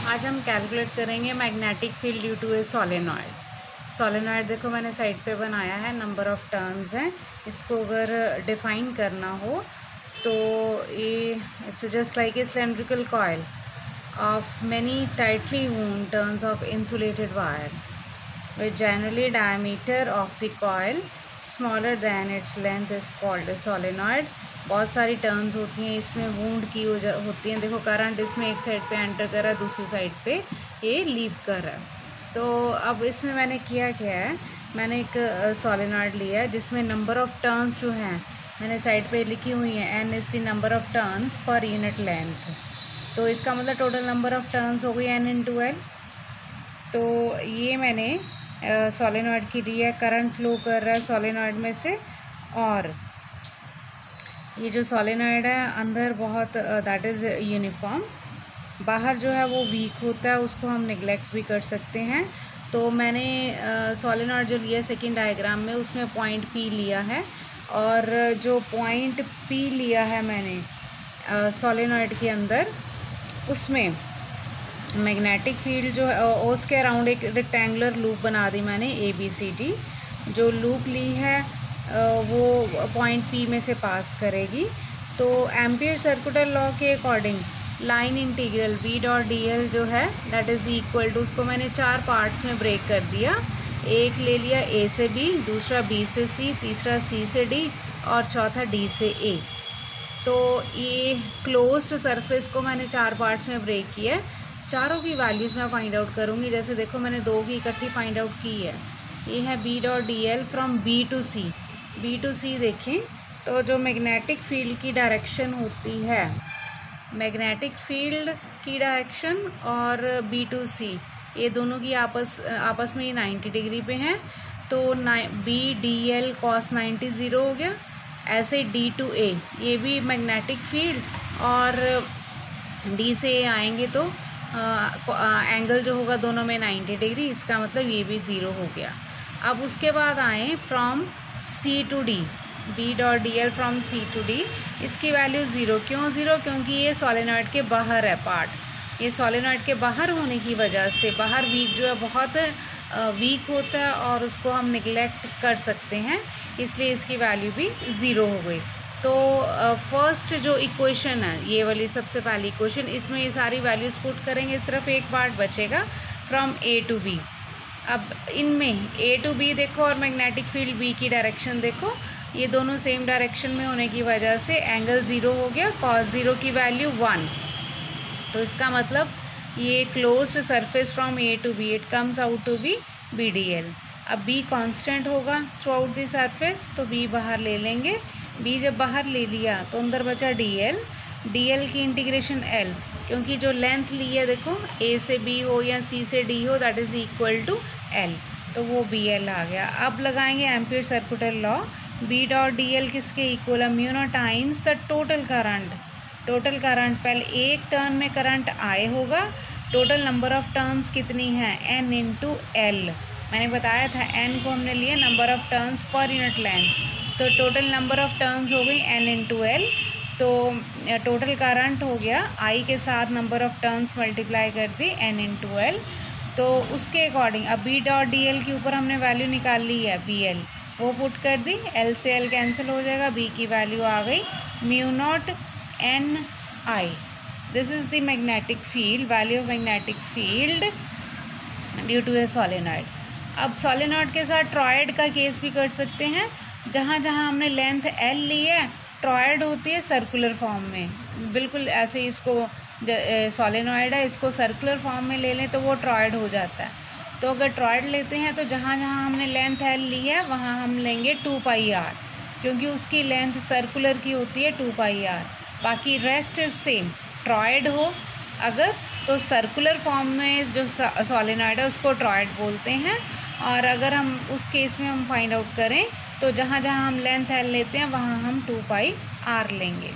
आज हम कैलकुलेट करेंगे magnetic field due to a solenoid. Solenoid देखो मैंने साइड पे बनाया है, नंबर ऑफ़ टर्न्स हैं। इसको अगर डिफ़ाइन करना हो तो ये it's just like a cylindrical coil of many tightly wound turns of insulated wire with generally diameter of the coil smaller than its length is called a solenoid। बहुत सारी turns होती हैं इसमें, वूंड की होती हैं। देखो करंट इसमें एक साइड पे एंटर कर रहा है, दूसरी साइड पे ये लीव कर रहा है। तो अब इसमें मैंने किया क्या है, मैंने एक सोलेनॉइड लिया है जिसमें नंबर ऑफ़ टर्न्स जो हैं मैंने साइड पे लिखी हुई हैं, n is the number of turns per unit length. तो इसका मतलब टोटल नंबर ऑफ़ टर्न्स हो गई n इंटू एल। तो ये मैंने सोलेनॉइड की लिया, करंट फ्लो कर रहा है सोलेनॉइड में से, और ये जो सोलेनॉइड है अंदर बहुत दैट इज़ यूनिफॉर्म, बाहर जो है वो वीक होता है, उसको हम निगलेक्ट भी कर सकते हैं। तो मैंने सोलेनॉइड जो लिया सेकंड डायग्राम में उसमें पॉइंट P लिया है, और जो पॉइंट P लिया है मैंने सोलेनॉइड के अंदर, उसमें मैग्नेटिक फील्ड जो है उसके अराउंड एक रेक्टेंगुलर लूप बना दी मैंने ABCD। जो लूप ली है वो पॉइंट P में से पास करेगी। तो एम्पियर सर्कुलर लॉ के according line integral B dot DL जो है दैट इज़ इक्वल टू, उसको मैंने 4 पार्ट्स में ब्रेक कर दिया। एक ले लिया A से B, दूसरा B से C, तीसरा C से D और चौथा D से A। तो ये क्लोज्ड सरफेस को मैंने 4 पार्ट्स में ब्रेक किया है। चारों की वैल्यूज़ मैं फाइंड आउट करूँगी। जैसे देखो मैंने 2 की इकट्ठी फाइंड आउट की है। ये है B dot DL from B to C। B to C देखें तो जो मैग्नेटिक फील्ड की डायरेक्शन होती है, मैग्नेटिक फील्ड की डायरेक्शन और B टू C ये दोनों की आपस में 90 डिग्री पे हैं। तो B DL cos 90 ज़ीरो हो गया। ऐसे D टू A ये भी मैग्नेटिक फील्ड, और D से A आएंगे तो एंगल जो होगा दोनों में 90 डिग्री, इसका मतलब ये भी ज़ीरो हो गया। अब उसके बाद आए from C to D, B dot DL from C to D, इसकी वैल्यू ज़ीरो। क्यों ज़ीरो? क्योंकि ये सोलेनॉइड के बाहर है पार्ट। ये सोलेनॉइड के बाहर होने की वजह से, बाहर वीक जो है बहुत वीक होता है और उसको हम निगलेक्ट कर सकते हैं, इसलिए इसकी वैल्यू भी ज़ीरो हो गई। तो फर्स्ट जो इक्वेशन है ये वाली सबसे पहली इक्वेशन, इसमें ये सारी वैल्यूज़ पुट करेंगे, सिर्फ एक पार्ट बचेगा फ्रॉम A टू B। अब इनमें A टू B देखो और मैग्नेटिक फील्ड B की डायरेक्शन देखो, ये दोनों सेम डायरेक्शन में होने की वजह से एंगल ज़ीरो हो गया, cos ज़ीरो की वैल्यू 1। तो इसका मतलब ये closed surface from A to B it comes out to be BDL। अब B कांस्टेंट होगा थ्रू आउट द सरफेस, तो B बाहर ले लेंगे। B जब बाहर ले लिया तो अंदर बचा DL। DL की इंटीग्रेशन L, क्योंकि जो लेंथ ली है देखो A से B हो या C से D हो that is equal to L, तो वो BL आ गया। अब लगाएंगे Ampere circular law. B dot DL किसके इक्वल है? Mu naught times the total current. Total current, पहले एक टर्न में करंट आए होगा, टोटल नंबर ऑफ़ टर्न्स कितनी है? N into L। मैंने बताया था N को हमने लिया number of turns per unit length, तो टोटल नंबर ऑफ़ टर्न्स हो गई N इंटू L। तो टोटल करंट हो गया I के साथ नंबर ऑफ़ टर्न्स मल्टीप्लाई कर दी N इंटू L। तो उसके अकॉर्डिंग अब B डॉट DL के ऊपर हमने वैल्यू निकाल ली है BL, वो पुट कर दी, L से L कैंसिल हो जाएगा, B की वैल्यू आ गई mu naught NI। This is the magnetic field, value of magnetic field due to a solenoid. अब सोलेनॉइड के साथ ट्रॉयड का केस भी कर सकते हैं। जहाँ जहाँ हमने लेंथ L ली है ट्रॉयड होती है सर्कुलर फॉर्म में, बिल्कुल ऐसे इसको सोलेनॉइड है, इसको सर्कुलर फॉर्म में ले लें तो वो ट्रॉयड हो जाता है। तो अगर ट्रॉयड लेते हैं तो जहाँ जहाँ हमने लेंथ L ली है वहाँ हम लेंगे 2πr, क्योंकि उसकी लेंथ सर्कुलर की होती है 2πr। बाकी रेस्ट इज सेम। ट्रॉयड हो अगर तो सर्कुलर फॉर्म में जो सोलेनॉइड है उसको ट्रॉयड बोलते हैं, और अगर हम उस केस में हम फाइंड आउट करें तो जहाँ जहाँ हम लेंथ L लेते हैं वहाँ हम 2πr लेंगे।